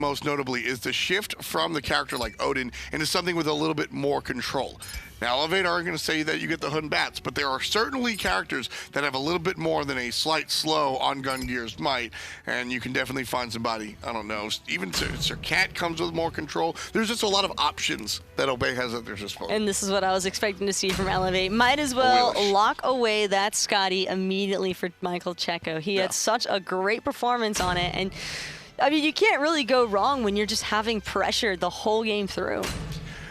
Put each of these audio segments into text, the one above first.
most notably, is the shift from the character like Odin into something with a little bit more control. Now, Elevate aren't going to say that you get the hood and bats, but there are certainly characters that have a little bit more than a slight slow on Gun Gear's might, and you can definitely find somebody, I don't know, even Sir Cat comes with more control. There's just a lot of options that Obey has at their disposal. And this is what I was expecting to see from Elevate. Might as well lock away that Scotty immediately for Michael Checo. He had such a great performance on it, and I mean, you can't really go wrong when you're just having pressure the whole game through.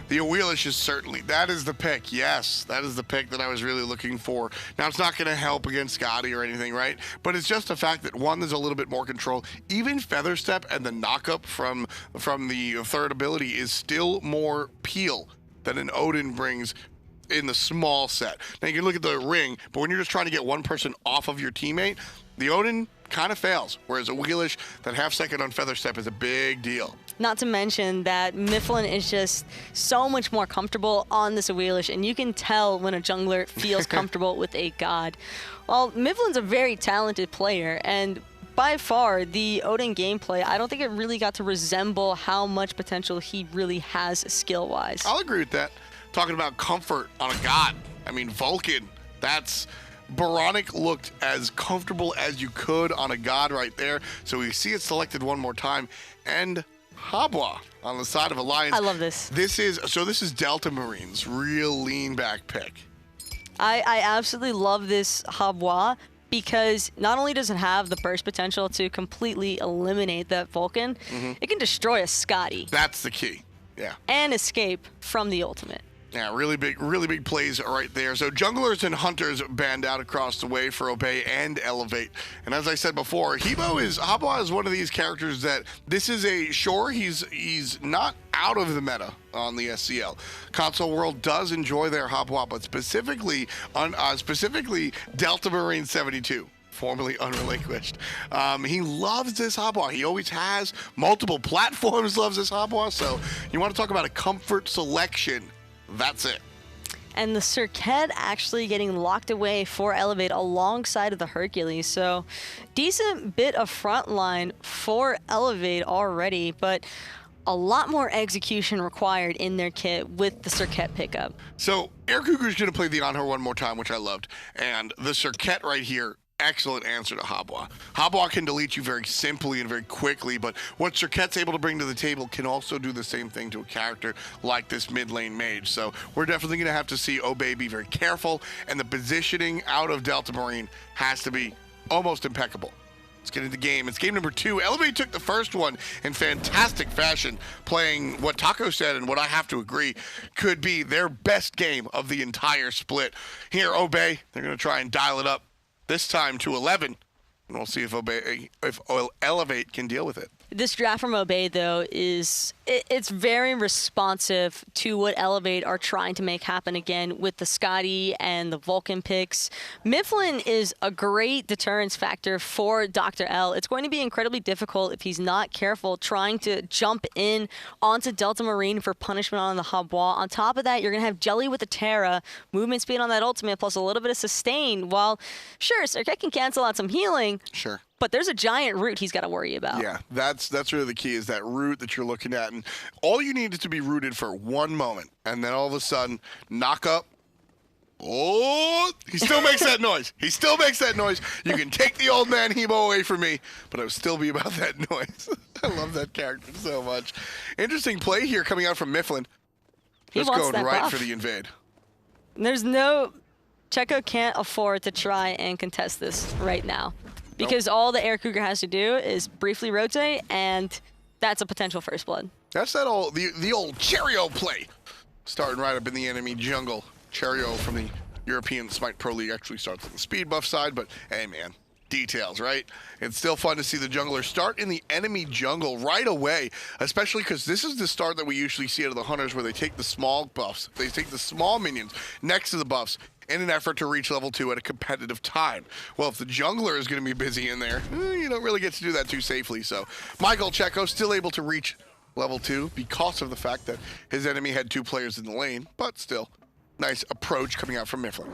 The Wheelish is certainly, that is the pick. Yes, that is the pick that I was really looking for. Now, it's not going to help against Scotty or anything, right? But it's just the fact that, one, there's a little bit more control. Even Feather Step and the knock-up from the third ability is still more peel than an Odin brings in the small set. Now, you can look at the ring, but when you're just trying to get one person off of your teammate, the Odin kind of fails, whereas a Wheelish, that half second on Feather Step is a big deal. Not to mention that Mifflin is just so much more comfortable on this Wheelish, and you can tell when a jungler feels comfortable with a god. Well, Mifflin's a very talented player, and by far, the Odin gameplay, I don't think it really got to resemble how much potential he really has skill-wise. I'll agree with that. Talking about comfort on a god, I mean, Vulcan, that's... Baronic looked as comfortable as you could on a god right there. So we see it selected one more time. And Habwa on the side of Alliance. I love this. This is Delta Marine's real lean back pick. I absolutely love this Habwa because not only does it have the burst potential to completely eliminate that Vulcan, it can destroy a Scotty. That's the key. Yeah. And escape from the ultimate. Yeah, really big plays right there. So junglers and hunters band out across the way for Obey and Elevate. And as I said before, Habwa is one of these characters that this is he's not out of the meta on the SCL. Console World does enjoy their Habwa, but specifically Delta Marine 72. Formerly Unrelinquished. He loves this Habwa. He always has. Multiple platforms loves this Habwa. So you want to talk about a comfort selection. That's it. And the Circuit actually getting locked away for Elevate alongside of the Hercules. So decent bit of front line for Elevate already, but a lot more execution required in their kit with the Circuit pickup. So Air Cougar's going to play the on-her one more time, which I loved. And the Circuit right here, excellent answer to Habwa. Habwa can delete you very simply and very quickly, but what Circuit's able to bring to the table can also do the same thing to a character like this mid lane mage. So we're definitely going to have to see Obey be very careful, and the positioning out of Delta Marine has to be almost impeccable. Let's get into the game. It's game number 2. Elevate took the first one in fantastic fashion, playing what Taco said and what I have to agree could be their best game of the entire split. Here, Obey, they're going to try and dial it up. This time to 11, and we'll see if Elevate can deal with it. This draft from Obey, though, it's very responsive to what Elevate are trying to make happen again with the Scotty and the Vulcan picks. Mifflin is a great deterrence factor for Dr. L. It's going to be incredibly difficult if he's not careful trying to jump in onto Delta Marine for punishment on the Habwa. On top of that, you're going to have Jelly with the Terra, movement speed on that ultimate, plus a little bit of sustain. While, sure, Circuit can cancel out some healing. Sure. But there's a giant root he's got to worry about. Yeah, that's really the key, is that root that you're looking at. And all you need is to be rooted for one moment. And then all of a sudden, knock up. Oh, he still makes that noise. He still makes that noise. You can take the old man Hebo away from me, but it will still be about that noise. I love that character so much. Interesting play here coming out from Mifflin. Just going right for the invade. There's no... Checo can't afford to try and contest this right now. Because all the Air Cougar has to do is briefly rotate, and that's a potential first blood. That's the old Cherio play. Starting right up in the enemy jungle. Cherio from the European SMITE Pro League actually starts on the speed buff side, but hey man, details, right? It's still fun to see the jungler start in the enemy jungle right away, especially because this is the start that we usually see out of the hunters, where they take the small buffs, they take the small minions next to the buffs, in an effort to reach level 2 at a competitive time. Well, if the jungler is going to be busy in there, you don't really get to do that too safely. So Michael Checo still able to reach level 2 because of the fact that his enemy had 2 players in the lane, but still, nice approach coming out from Mifflin.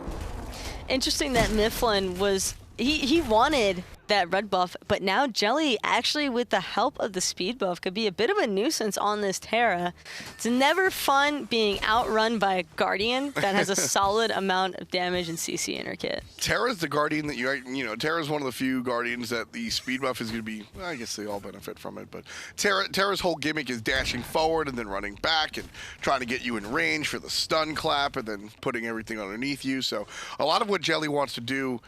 Interesting that Mifflin was He wanted that red buff, but now Jelly, actually with the help of the speed buff, could be a bit of a nuisance on this Terra. It's never fun being outrun by a Guardian that has a solid amount of damage and CC in her kit. Terra's the Guardian that Terra's one of the few Guardians that the speed buff is going to be, well, I guess they all benefit from it, but Terra's whole gimmick is dashing forward and then running back and trying to get you in range for the stun clap and then putting everything underneath you. So a lot of what Jelly wants to do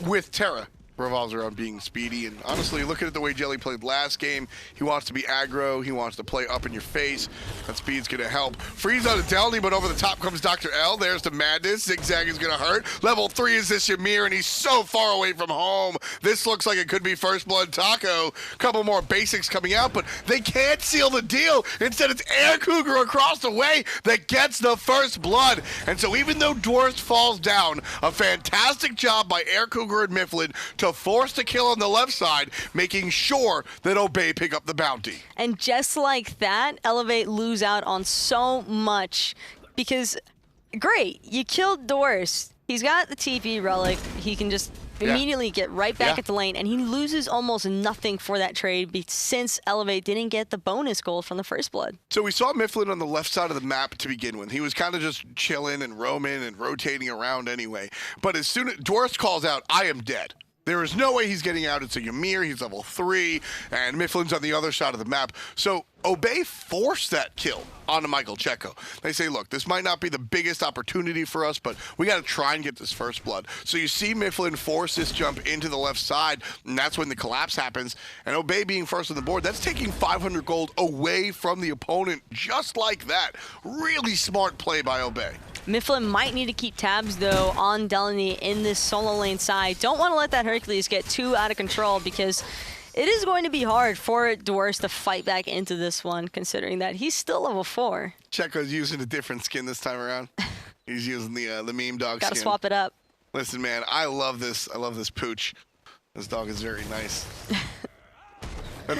with Terra revolves around being speedy, and honestly, looking at the way Jelly played last game, he wants to be aggro, he wants to play up in your face. That speed's gonna help. Freeze on Delny, but over the top comes Dr. L. There's the madness. Zigzag is gonna hurt. Level 3 is this Ymir, and he's so far away from home. This looks like it could be First Blood Taco. Couple more basics coming out, but they can't seal the deal. Instead, it's Air Cougar across the way that gets the first blood. And so even though Dwarf falls down, a fantastic job by Air Cougar and Mifflin to force the kill on the left side, making sure that Obey pick up the bounty. And just like that, Elevate lose out on so much because, great, you killed Doris. He's got the TP relic. He can just immediately get right back at the lane, and he loses almost nothing for that trade since Elevate didn't get the bonus gold from the first blood. So we saw Mifflin on the left side of the map to begin with. He was kind of just chilling and roaming and rotating around anyway. But as soon as Doris calls out, I am dead. There is no way he's getting out. It's a Ymir. He's level 3, and Mifflin's on the other side of the map. So Obey forced that kill onto Michael Checo. They say, look, this might not be the biggest opportunity for us, but we got to try and get this first blood. So you see Mifflin force this jump into the left side, and that's when the collapse happens. And Obey being first on the board, that's taking 500 gold away from the opponent just like that. Really smart play by Obey. Mifflin might need to keep tabs, though, on Delaney in this solo lane side. Don't want to let that Hercules get too out of control because it is going to be hard for Doris to fight back into this one, considering that he's still level 4. Checo's using a different skin this time around. He's using the meme dog skin. Gotta swap it up. Listen, man, I love this. I love this pooch. This dog is very nice.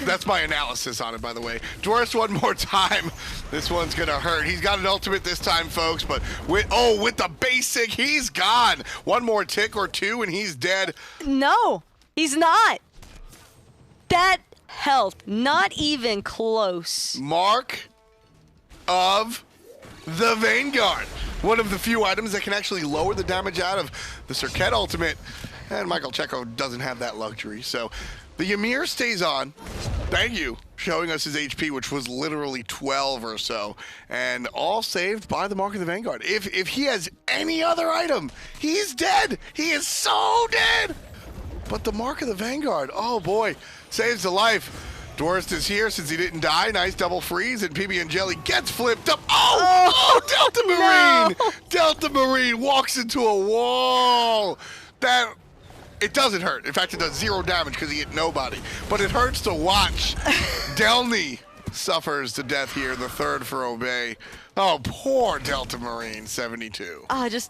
That's my analysis on it, by the way. Doris one more time. This one's gonna hurt. He's got an ultimate this time, folks, but with the basic, he's gone. One more tick or two, and he's dead. No, he's not. That health, not even close. Mark of the Vanguard. One of the few items that can actually lower the damage out of the Circuit ultimate, and Michael Checo doesn't have that luxury, so the Ymir stays on. Thank you, showing us his HP, which was literally 12 or so, and all saved by the Mark of the Vanguard. If he has any other item, he's dead. He is so dead. But the Mark of the Vanguard, oh boy, saves the life. Doris is here since he didn't die. Nice double freeze, and PB and Jelly gets flipped up. Oh, Delta Marine! No. Delta Marine walks into a wall. It doesn't hurt. In fact, it does 0 damage because he hit nobody. But it hurts to watch. Delny suffers to death here, the third for Obey. Oh, poor Delta Marine, 72.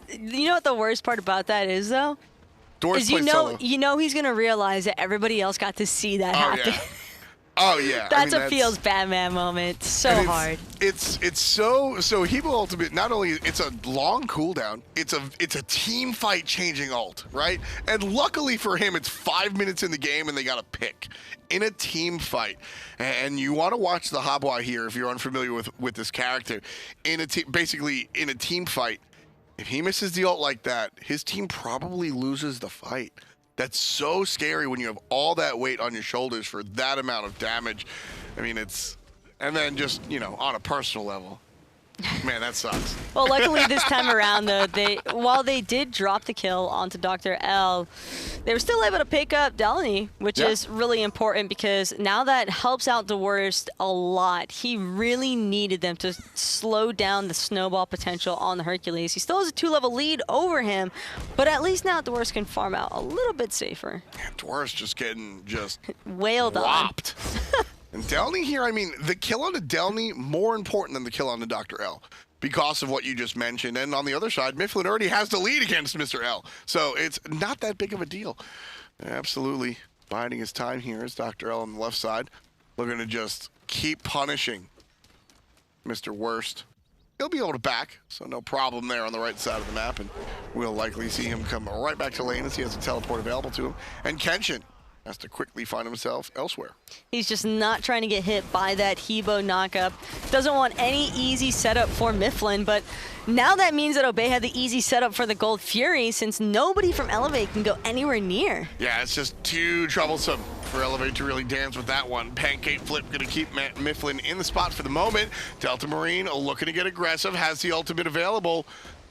You know what the worst part about that is, though? Doris is solo. you know he's going to realize that everybody else got to see that happen. Yeah. Oh, yeah. That's a feels Batman moment. So hard. It's so Hebo Ultimate, not only it's a long cooldown, it's a team fight changing ult, right? And luckily for him, it's 5 minutes in the game and they got a pick in a team fight. And you want to watch the Habwa here if you're unfamiliar with this character. Basically in a team fight, if he misses the ult like that, his team probably loses the fight. That's so scary when you have all that weight on your shoulders for that amount of damage. I mean, and then just, on a personal level, man, that sucks. Well, luckily this time around, though, while they did drop the kill onto Dr. L, they were still able to pick up Delaney, which is really important because now that helps out the worst a lot. He really needed them to slow down the snowball potential on the Hercules. He still has a 2-level lead over him, but at least now Doris can farm out a little bit safer. Man, Doris just getting wailed whopped. And Delny here, I mean, the kill on the Delny, more important than the kill on the Dr. L because of what you just mentioned. And on the other side, Mifflin already has the lead against Mr. L. So it's not that big of a deal. Absolutely biding his time here is Dr. L on the left side. Looking to just keep punishing Mr. Worst. he'll be able to back, so no problem there on the right side of the map, and we'll likely see him come right back to lane as he has a teleport available to him. And Kenshin has to quickly find himself elsewhere. He's just not trying to get hit by that Hebo knockup. Doesn't want any easy setup for Mifflin, but now that means that Obey had the easy setup for the Gold Fury since nobody from Elevate can go anywhere near. Yeah, it's just too troublesome for Elevate to really dance with that one. Pancake Flip gonna keep Mifflin in the spot for the moment. Delta Marine looking to get aggressive, has the ultimate available.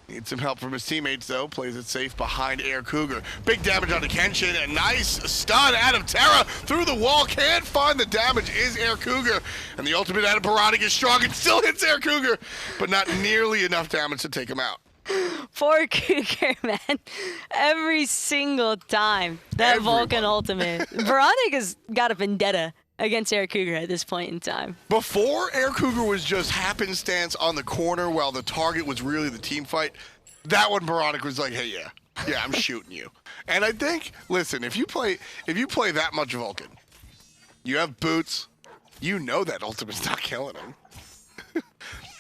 Needs some help from his teammates, though. Plays it safe behind Air Cougar. Big damage onto Kenshin. A nice stun out of Terra through the wall. Can't find the damage. Is Air Cougar. And the ultimate out of Baronic is strong. It still hits Air Cougar, but not nearly enough damage to take him out. Poor Cougar, man. Every single time. That Vulcan ultimate. Baronic has got a vendetta against Air Cougar at this point in time. Before, Air Cougar was just happenstance on the corner while the target was really the team fight. That one, Baronic was like, hey, yeah, I'm shooting you. And I think, listen, if you play that much Vulcan, you have boots, you know that ultimate's not killing him.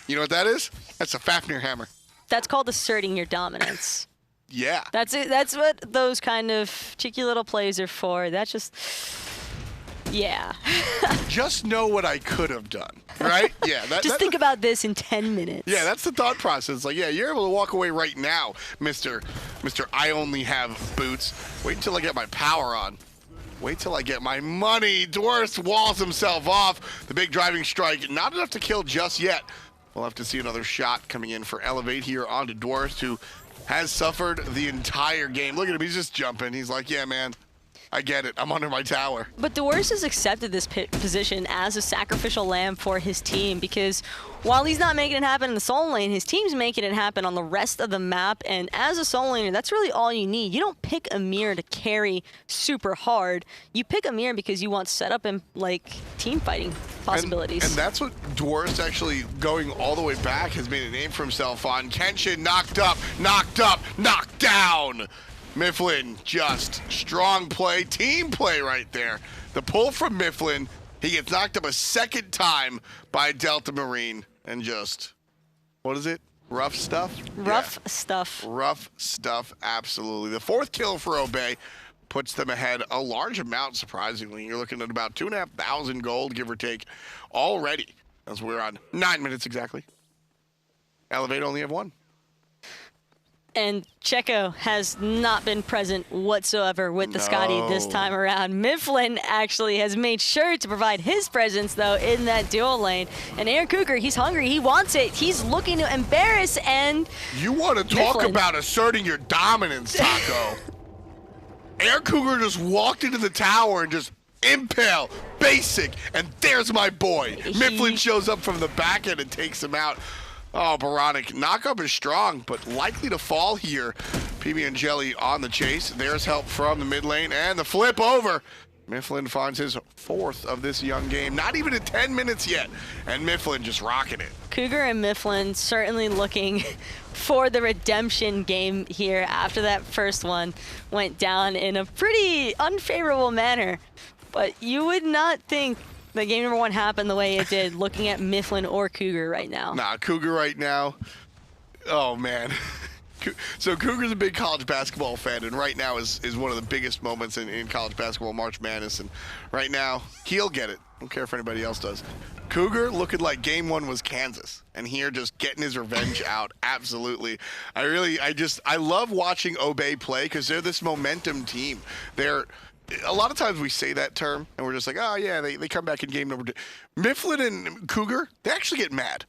You know what that is? That's a Fafnir hammer. That's called asserting your dominance. Yeah. That's it. That's what those kind of cheeky little plays are for. That's just... yeah. Just know what I could have done, right? Yeah. Just think about this in 10 minutes. Yeah, that's the thought process. Like, yeah, you're able to walk away right now, Mr. I only have boots. Wait until I get my power on. Wait till I get my money. Dwarf walls himself off. The big driving strike, not enough to kill just yet. We'll have to see another shot coming in for Elevate here onto Dwarf, who has suffered the entire game. Look at him, he's just jumping. He's like, yeah, man. I get it. I'm under my tower. But Dwarves has accepted this position as a sacrificial lamb for his team because while he's not making it happen in the solo lane, his team's making it happen on the rest of the map. And as a solo laner, that's really all you need. You don't pick Amir to carry super hard. You pick Amir because you want setup and like team fighting possibilities. And that's what Dwarves actually going all the way back has made a name for himself on. Kenshin knocked up, knocked down. Mifflin, just strong play, team play right there. The pull from Mifflin, he gets knocked up a second time by Delta Marine, and just, what is it? Rough stuff? Rough stuff. Rough stuff, absolutely. The fourth kill for Obey puts them ahead a large amount, surprisingly. You're looking at about 2,500 gold, give or take, already, as we're on 9 minutes exactly. Elevate only have one. And Checo has not been present whatsoever with the Scotty this time around. Mifflin actually has made sure to provide his presence, though, in that dual lane. And Air Cougar, he's hungry. He wants it. He's looking to embarrass, and you want to talk about asserting your dominance, Taco. Air Cougar just walked into the tower and just impale, basic, and there's my boy. Mifflin shows up from the back end and takes him out. Oh, Baronic. Knockup is strong, but likely to fall here. PB and Jelly on the chase. There's help from the mid lane, and the flip over. Mifflin finds his fourth of this young game. Not even at 10 minutes yet, and Mifflin just rocking it. Cougar and Mifflin certainly looking for the redemption game here after that first one went down in a pretty unfavorable manner. But you would not think the game number one happened the way it did, looking at Mifflin or Cougar right now. Nah, Cougar right now, oh man. So Cougar's a big college basketball fan, and right now is one of the biggest moments in college basketball, March Madness, and right now, he'll get it. I don't care if anybody else does. Cougar looking like game one was Kansas, and here just getting his revenge out, absolutely. I love watching Obey play because they're this momentum team. A lot of times we say that term, and we're just like, oh, yeah, they come back in game number 2. Mifflin and Cougar, they actually get mad.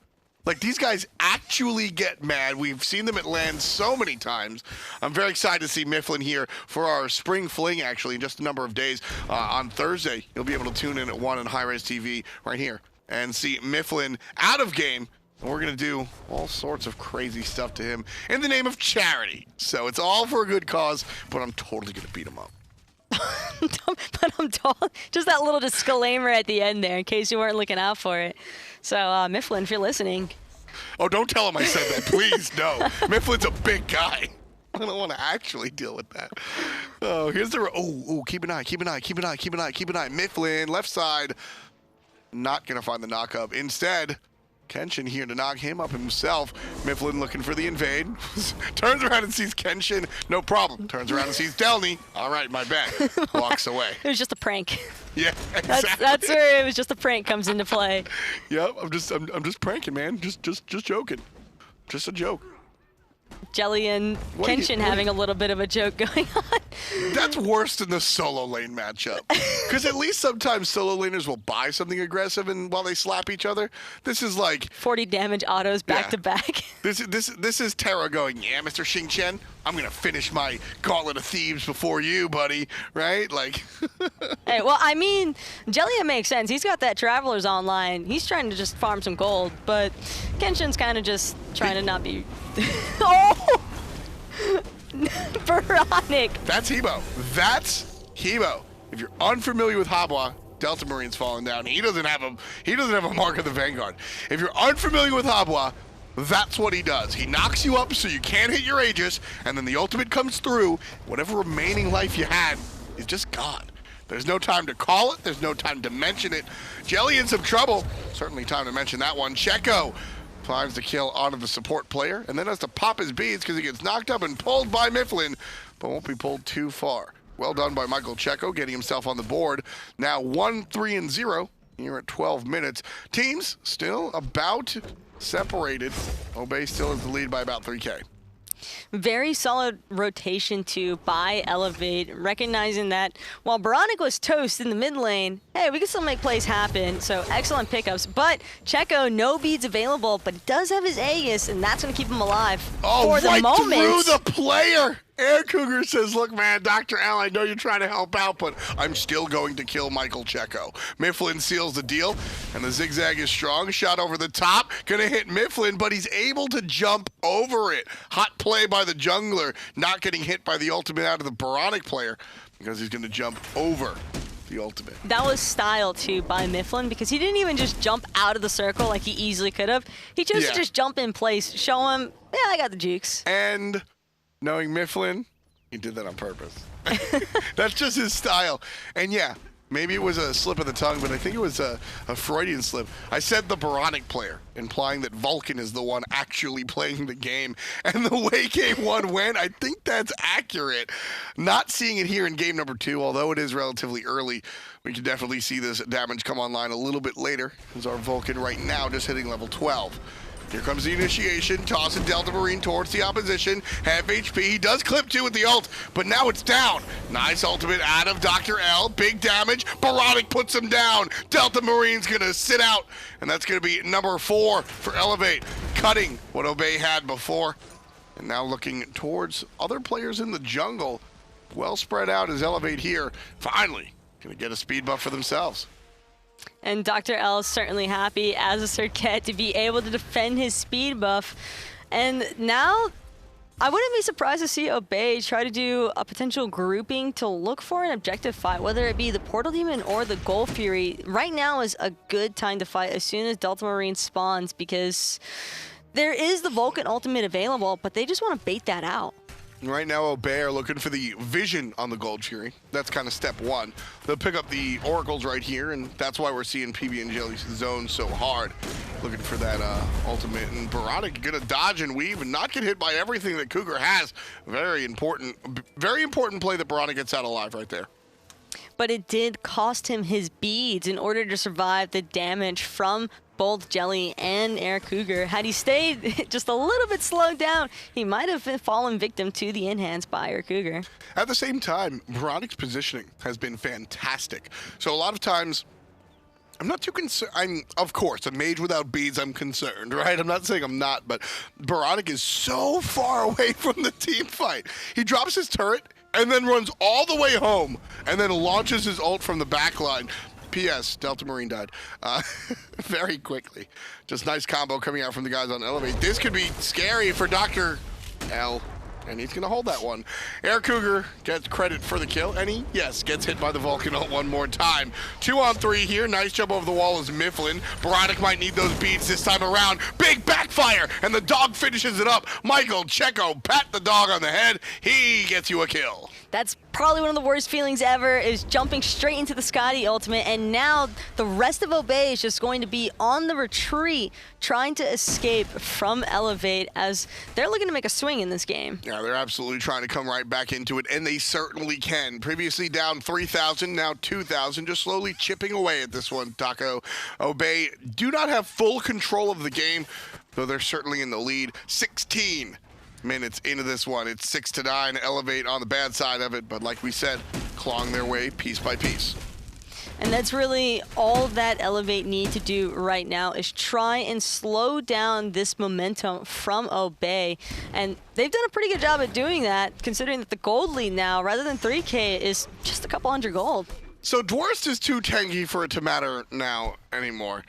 Like, these guys actually get mad. We've seen them at LAN so many times. I'm very excited to see Mifflin here for our spring fling, actually, in just a number of days. On Thursday, you'll be able to tune in at 1 on High-Res TV right here and see Mifflin out of game. And we're going to do all sorts of crazy stuff to him in the name of charity. So it's all for a good cause, but I'm totally going to beat him up. But I'm told, just that little disclaimer at the end there in case you weren't looking out for it. So Mifflin, if you're listening. Oh, don't tell him I said that, please. No. Mifflin's a big guy. I don't want to actually deal with that. Oh, here's the, keep an eye. Mifflin, left side, not going to find the knock-up. Instead, Kenshin here to knock him up himself. Mifflin looking for the invade. Turns around and sees Kenshin. No problem. Turns around and sees Delny. All right, my bad. Walks away. It was just a prank. Yeah, exactly. That's where it was just a prank comes into play. Yep, I'm just pranking, man. Just joking. Just a joke. Jelly and Kenshin having a little bit of a joke going on. That's worse than the solo lane matchup. Because at least sometimes solo laners will buy something aggressive and while they slap each other. This is like 40 damage autos back to back. This is Terra going, yeah, Mr. Xingqian, I'm gonna finish my Gauntlet of Thieves before you, buddy. Right? Like Hey, well, I mean, Jellia makes sense. He's got that Travelers online. He's trying to just farm some gold, but Kenshin's kind of just trying to not be oh! Veronic. That's Hebo. That's Hebo. If you're unfamiliar with Habwa, Delta Marine's falling down. He doesn't have a mark of the Vanguard. If you're unfamiliar with Habwa, that's what he does. He knocks you up so you can't hit your Aegis, and then the ultimate comes through. Whatever remaining life you had is just gone. There's no time to call it. There's no time to mention it. Jelly in some trouble. Certainly time to mention that one. Checo finds the kill onto the support player, and then has to pop his beads because he gets knocked up and pulled by Mifflin, but won't be pulled too far. Well done by Michael Checo, getting himself on the board. Now 1-3-0 here at 12 minutes. Teams still about separated. Obey still has the lead by about 3K. Very solid rotation to buy Elevate, recognizing that while Baronic was toast in the mid lane, hey, we can still make plays happen, so excellent pickups. But Checo, no beads available, but does have his Aegis, and that's going to keep him alive for the moment. Through the player! Air Cougar says, look, man, Dr. L, I know you're trying to help out, but I'm still going to kill Michael Checo. Mifflin seals the deal, and the zigzag is strong. Shot over the top, gonna hit Mifflin, but he's able to jump over it. Hot play by the jungler, not getting hit by the ultimate out of the Baronic player, because he's gonna jump over the ultimate. That was style, too, by Mifflin, because he didn't even just jump out of the circle like he easily could have. He chose to just jump in place, show him, yeah, I got the jukes. And knowing Mifflin, he did that on purpose. That's just his style. And yeah, maybe it was a slip of the tongue, but I think it was a Freudian slip. I said the Baronic player, implying that Vulcan is the one actually playing the game. And the way game one went, I think that's accurate. Not seeing it here in game number 2, although it is relatively early. We can definitely see this damage come online a little bit later, as our Vulcan right now just hitting level 12. Here comes the initiation, tossing Delta Marine towards the opposition. Half HP, he does clip 2 with the ult, but now it's down. Nice ultimate out of Dr. L, big damage. Baronic puts him down. Delta Marine's gonna sit out, and that's gonna be number 4 for Elevate, cutting what Obey had before. And now looking towards other players in the jungle. Well spread out is Elevate here. Finally, gonna get a speed buff for themselves. And Dr. L is certainly happy as a Circuit to be able to defend his speed buff. And now, I wouldn't be surprised to see Obey try to do a potential grouping to look for an objective fight, whether it be the Portal Demon or the Gold Fury. Right now is a good time to fight as soon as Delta Marine spawns, because there is the Vulcan ultimate available, but they just want to bait that out. Right now, Obey are looking for the vision on the Gold Fury. That's kind of step 1. They'll pick up the Oracles right here, and that's why we're seeing PB and Jelly's zone so hard. Looking for that ultimate, and Baronic gonna dodge and weave and not get hit by everything that Cougar has. Very important play that Baronic gets out alive right there. But it did cost him his beads in order to survive the damage from both Jelly and Air Cougar. Had he stayed just a little bit slowed down, he might have fallen victim to the enhance by Air Cougar. At the same time, Baronic's positioning has been fantastic. So a lot of times, I'm not too concerned. Of course, a mage without beads, I'm concerned, right? I'm not saying I'm not, but Baronic is so far away from the team fight. He drops his turret and then runs all the way home and then launches his ult from the back line. P.S. Delta Marine died very quickly. Just nice combo coming out from the guys on Elevate. This could be scary for Dr. L, and he's going to hold that one. Air Cougar gets credit for the kill, and he, yes, gets hit by the Vulcan ult one more time. 2 on 3 here. Nice jump over the wall is Mifflin. Baronic might need those beats this time around. Big backfire, and the dog finishes it up. Michael Checo pat the dog on the head. He gets you a kill. That's probably one of the worst feelings ever, is jumping straight into the Scotty ultimate, and now the rest of Obey is just going to be on the retreat, trying to escape from Elevate, as they're looking to make a swing in this game. Yeah, they're absolutely trying to come right back into it, and they certainly can. Previously down 3,000, now 2,000, just slowly chipping away at this one, Taco. Obey do not have full control of the game, though they're certainly in the lead. 16 minutes into this one. It's 6-9, Elevate on the bad side of it, but like we said, clawing their way piece by piece. And that's really all that Elevate need to do right now, is try and slow down this momentum from Obey. And they've done a pretty good job at doing that, considering that the gold lead now, rather than 3K, is just a couple hundred gold. So Dwarst is too tanky for it to matter now anymore.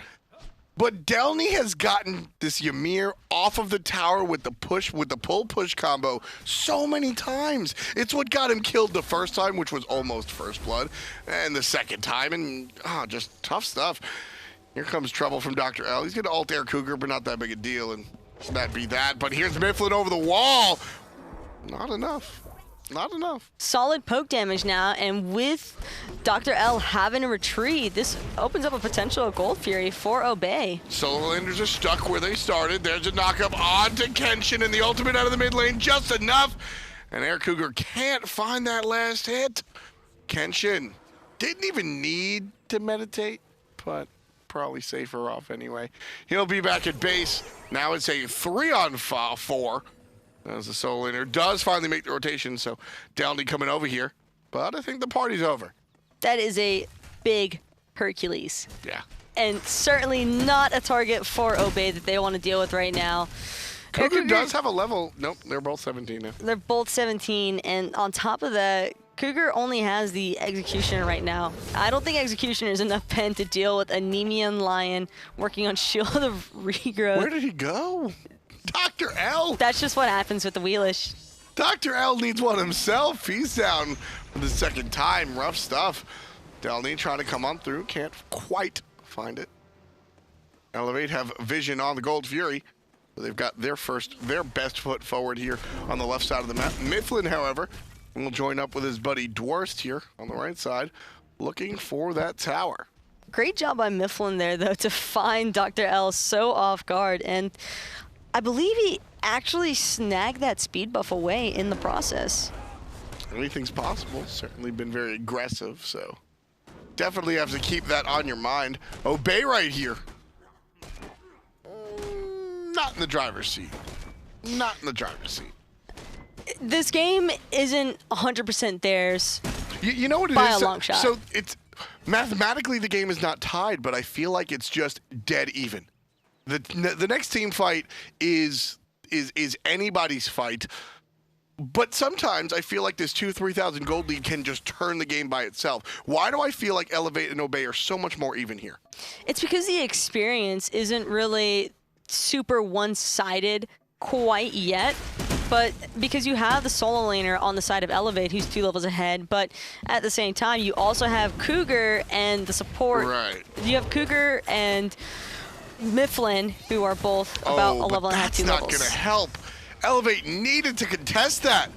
But Delny has gotten this Ymir off of the tower with the pull-push combo so many times. It's what got him killed the first time, which was almost first blood, and the second time, and just tough stuff. Here comes trouble from Dr. L. He's going to ult Air Cougar, but not that big a deal, and that be that. But here's Mifflin over the wall. Not enough. Not enough. Solid poke damage now, and with Dr. L having a retreat, this opens up a potential Gold Fury for Obey. Solo laners are stuck where they started. There's a knock-up onto Kenshin, and the ultimate out of the mid lane, just enough. And Air Cougar can't find that last hit. Kenshin didn't even need to meditate, but probably safer off anyway. He'll be back at base. Now it's a 3-on-4. As the solo laner does finally make the rotation, so Downey coming over here. But I think the party's over. That is a big Hercules. Yeah. And certainly not a target for Obey that they want to deal with right now. Cougar does have a level. Nope, they're both 17 now. They're both 17, and on top of that, Cougar only has the Executioner right now. I don't think Executioner is enough pen to deal with a Nemean Lion working on Shield of Regrowth. Where did he go? Dr. L. That's just what happens with the Wheelish. Dr. L needs one himself. He's down for the second time. Rough stuff. Delny trying to come on through. Can't quite find it. Elevate have vision on the Gold Fury. They've got their best foot forward here on the left side of the map. Mifflin, however, will join up with his buddy Dwarst here on the right side, looking for that tower. Great job by Mifflin there, though, to find Dr. L so off guard. And I believe he actually snagged that speed buff away in the process. Anything's possible. Certainly been very aggressive, so definitely have to keep that on your mind. Obey right here. Not in the driver's seat. Not in the driver's seat. This game isn't 100% theirs. You know what it is? By a long shot. So it's mathematically the game is not tied, but I feel like it's just dead even. The next team fight is anybody's fight, but sometimes I feel like this 2,000-3,000 gold lead can just turn the game by itself. Why do I feel like Elevate and Obey are so much more even here? It's because the experience isn't really super one-sided quite yet, but because you have the solo laner on the side of Elevate who's 2 levels ahead, but at the same time you also have Cougar and the support. Right. You have Cougar and Mifflin, who are both about a level and a half, 2 levels. That's not going to help. Elevate needed to contest that.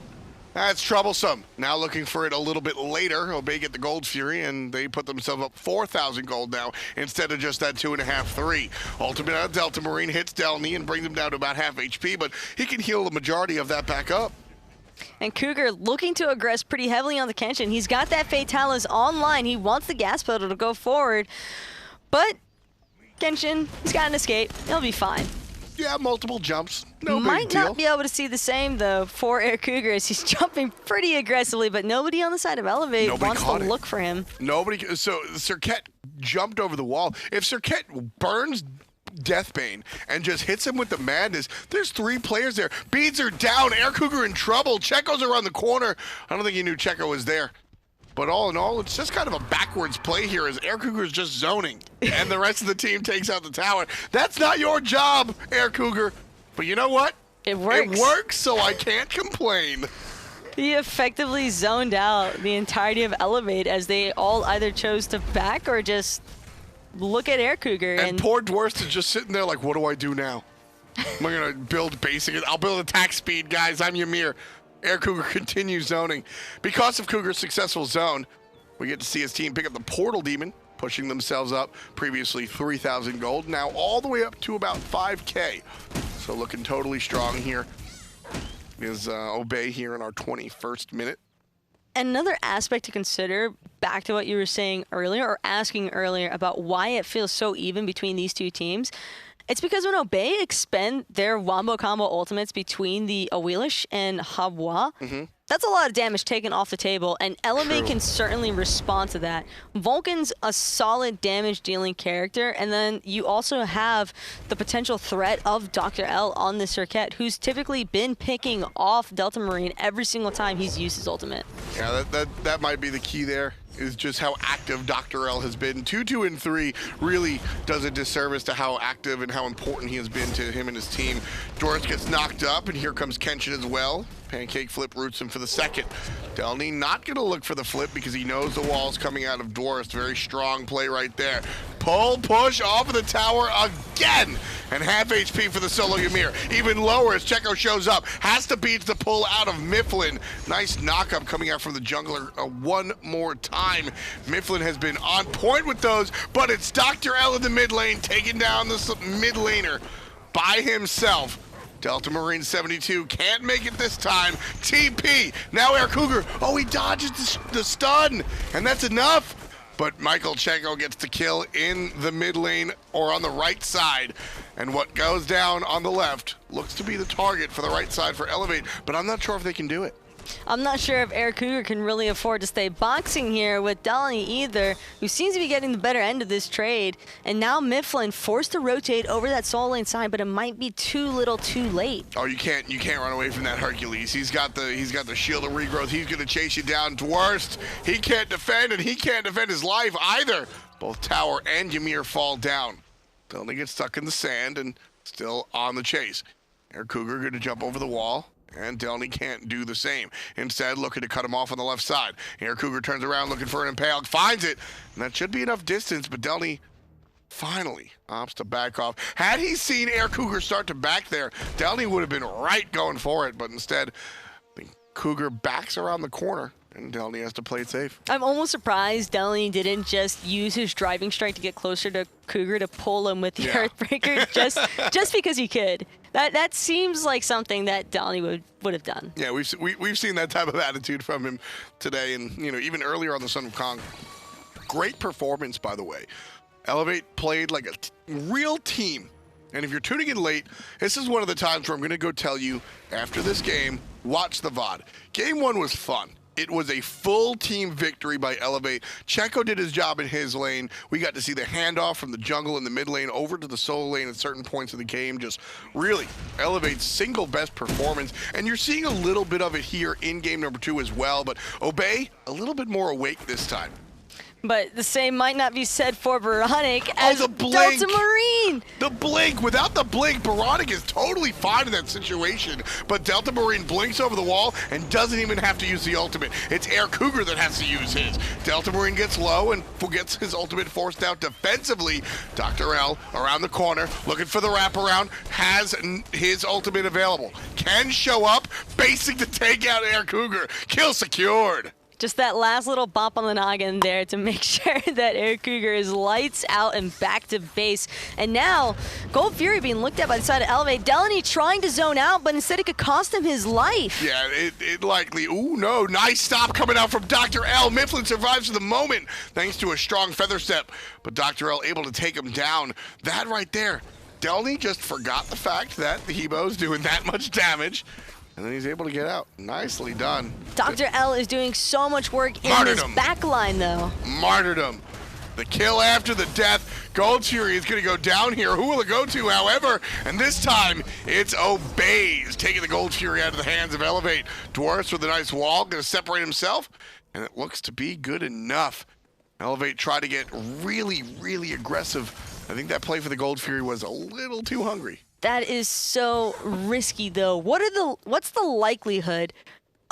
That's troublesome. Now looking for it a little bit later. Obey get the Gold Fury, and they put themselves up 4,000 gold now instead of just that 2.5, 3. Ultimate out of Delta Marine hits Delny and brings him down to about half HP, but he can heal the majority of that back up. And Cougar looking to aggress pretty heavily on the Kenshin. He's got that Fatalis online. He wants the gas pedal to go forward, but Kenshin, he's got an escape. He'll be fine. Yeah, multiple jumps. No big deal. Might not be able to see the same, though, for Air Cougar as he's jumping pretty aggressively, but nobody on the side of Elevate wants to look for him. Nobody. So Serket jumped over the wall. If Serket burns Deathbane and just hits him with the madness, there's 3 players there. Beads are down. Air Cougar in trouble. Checo's around the corner. I don't think he knew Checo was there. But all in all, it's just kind of a backwards play here as Air Cougar's just zoning and the rest of the team takes out the tower. That's not your job, Air Cougar. But you know what? It works. It works, so I can't complain. He effectively zoned out the entirety of Elevate as they all either chose to back or just look at Air Cougar. And poor Dwarst is just sitting there like, what do I do now? Am I going to build basic? I'll build attack speed, guys. I'm Ymir. Air Cougar continues zoning. Because of Cougar's successful zone, we get to see his team pick up the Portal Demon, pushing themselves up. Previously 3,000 gold, now all the way up to about 5K. So looking totally strong here is Obey here in our 21st minute. Another aspect to consider, back to what you were saying earlier, or asking earlier about why it feels so even between these two teams, it's because when Obey expend their Wombo Combo ultimates between the Awilish and Habwa, that's a lot of damage taken off the table, and Elevate can certainly respond to that. Vulcan's a solid damage-dealing character, and then you also have the potential threat of Dr. L on the Circuit, who's typically been picking off Delta Marine every single time he's used his ultimate. Yeah, that might be the key there, is just how active Dr. L has been. 2, 2, and 3 really does a disservice to how active and how important he has been to him and his team. Doris gets knocked up, and here comes Kenshin as well. Pancake flip roots him for the second. Delny not going to look for the flip because he knows the wall's coming out of Dwarfs. Very strong play right there. Pull, push off of the tower again. And half HP for the solo Ymir. Even lower as Checo shows up. Has to beat the pull out of Mifflin. Nice knock-up coming out from the jungler one more time. Mifflin has been on point with those, but it's Dr. L in the mid lane taking down the mid laner by himself. Delta Marine 72 can't make it this time. TP, now Air Cougar. Oh, he dodges the stun, and that's enough. But Michael Chenko gets the kill in the mid lane or on the right side. And what goes down on the left looks to be the target for the right side for Elevate, but I'm not sure if they can do it. I'm not sure if Air Cougar can really afford to stay boxing here with Delany either, who seems to be getting the better end of this trade. And now Mifflin forced to rotate over that solo lane side, but it might be too little too late. Oh, you can't run away from that Hercules. He's got the shield of regrowth. He's gonna chase you down. Dwarfs, he can't defend, and he can't defend his life either. Both Tower and Ymir fall down. Delany gets stuck in the sand and still on the chase. Air Cougar gonna jump over the wall. And Delny can't do the same. Instead, looking to cut him off on the left side. Air Cougar turns around looking for an impale, finds it, and that should be enough distance, but Delny finally opts to back off. Had he seen Air Cougar start to back there, Delny would have been right going for it, but instead, the Cougar backs around the corner, and Delny has to play it safe. I'm almost surprised Delny didn't just use his driving strike to get closer to Cougar to pull him with the Earthbreaker just because he could. That seems like something that Delny would have done. Yeah, we've seen that type of attitude from him today, and even earlier on the Son of Kong. Great performance, by the way. Elevate played like a real team. And if you're tuning in late, this is one of the times where I'm going to go tell you after this game, watch the VOD. Game 1 was fun. It was a full team victory by Elevate. Checo did his job in his lane. We got to see the handoff from the jungle in the mid lane over to the solo lane at certain points of the game. Just really Elevate's single best performance. And you're seeing a little bit of it here in game number 2 as well. But Obey, a little bit more awake this time. But the same might not be said for Veronic as the blink. Delta Marine. The blink. Without the blink, Veronic is totally fine in that situation. But Delta Marine blinks over the wall and doesn't even have to use the ultimate. It's Air Cougar that has to use his. Delta Marine gets low and gets his ultimate forced out defensively. Dr. L around the corner, looking for the wraparound, has his ultimate available. Can show up, basing to take out Air Cougar. Kill secured. Just that last little bump on the noggin there to make sure that Air Cougar is lights out and back to base. And now, Gold Fury being looked at by the side of Elevate. Delany trying to zone out, but instead it could cost him his life. Yeah, it likely. Ooh, no. Nice stop coming out from Dr. L. Mifflin survives for the moment thanks to a strong feather step. But Dr. L able to take him down. That right there. Delany just forgot the fact that the Hebo's doing that much damage. And then he's able to get out. Nicely done. Dr. L is doing so much work in this back line, though. Martyrdom. The kill after the death. Gold Fury is going to go down here. Who will it go to, however? And this time, it's Obeys taking the Gold Fury out of the hands of Elevate. Dwarfs with a nice wall, going to separate himself. And it looks to be good enough. Elevate tried to get really, really aggressive. I think that play for the Gold Fury was a little too hungry. That is so risky, though. What's the likelihood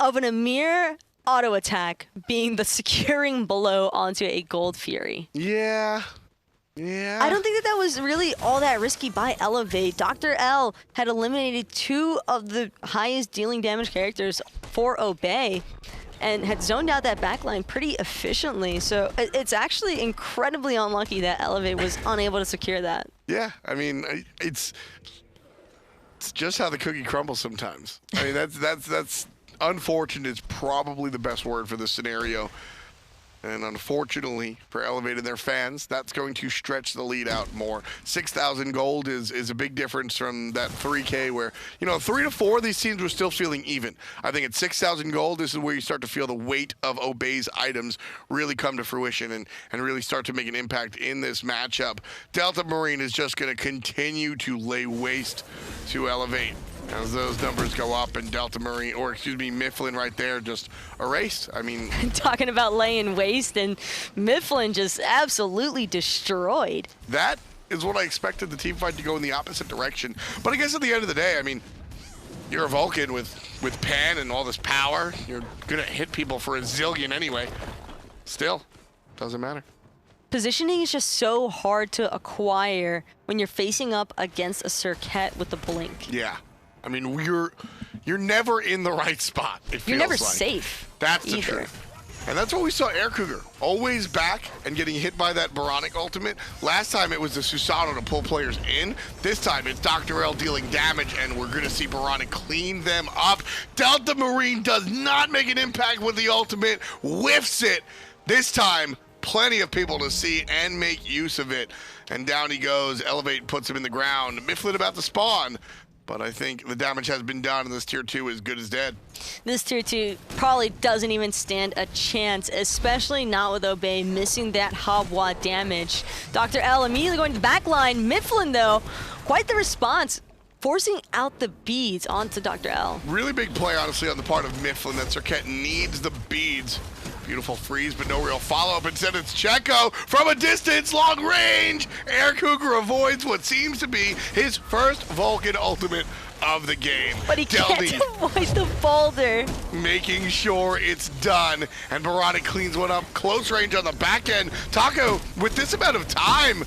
of an Ymir auto attack being the securing blow onto a Gold Fury? Yeah, Yeah. I don't think that was really all that risky by Elevate. Dr. L had eliminated 2 of the highest dealing damage characters for Obey and had zoned out that backline pretty efficiently. So it's actually incredibly unlucky that Elevate was unable to secure that. Yeah, I mean, it's just how the cookie crumbles sometimes. I mean, that's unfortunate. It's probably the best word for this scenario. And unfortunately for Elevate and their fans, that's going to stretch the lead out more. 6,000 gold is a big difference from that 3K where, 3 to 4, these teams were still feeling even. I think at 6,000 gold, this is where you start to feel the weight of Obey's items really come to fruition and really start to make an impact in this matchup. Delta Marine is just going to continue to lay waste to Elevate as those numbers go up, and Delta Marine, or excuse me, Mifflin right there just erased. I mean, talking about laying waste, and Mifflin just absolutely destroyed. That is what I expected the team fight to go in the opposite direction. But I guess at the end of the day, I mean, you're a Vulcan with Pan and all this power. You're gonna hit people for a zillion anyway. Still, doesn't matter. Positioning is just so hard to acquire when you're facing up against a Circuit with the blink. Yeah. I mean, you're never in the right spot, it feels You're never like. safe. That's the either. truth. And that's what we saw Air Cougar, always back and getting hit by that Baronic ultimate. Last time it was the Susano to pull players in. This time it's Dr. L dealing damage, and we're going to see Baronic clean them up. Delta Marine does not make an impact with the ultimate, whiffs it. This time, plenty of people to see and make use of it. And down he goes. Elevate puts him in the ground. Mifflin about to spawn. But I think the damage has been done, and this tier 2 is good as dead. This tier 2 probably doesn't even stand a chance, especially not with Obey missing that Habwa damage. Dr. L immediately going to the back line. Mifflin, though, quite the response, forcing out the beads onto Dr. L. Really big play, honestly, on the part of Mifflin. That Circuit needs the beads. Beautiful freeze, but no real follow-up. Instead, it's Checo from a distance, long range. Air Cougar avoids what seems to be his first Vulcan ultimate of the game. But he can't avoid the boulder. Making sure it's done. And Baronic cleans one up. Close range on the back end. Taco, with this amount of time,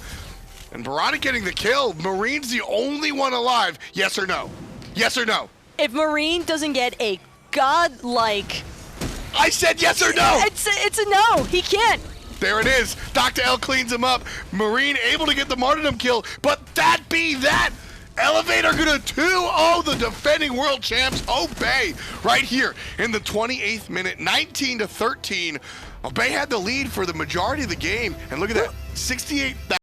and Baronic getting the kill, Marine's the only one alive. Yes or no? Yes or no? If Marine doesn't get a godlike... I said yes or no! It's a no. He can't. There it is. Dr. L cleans him up. Marine able to get the martyrdom kill, but that be that. Elevate are gonna 2-0 the defending world champs Obey right here in the 28th minute, 19-13. Obey had the lead for the majority of the game, and look at that, 68,000.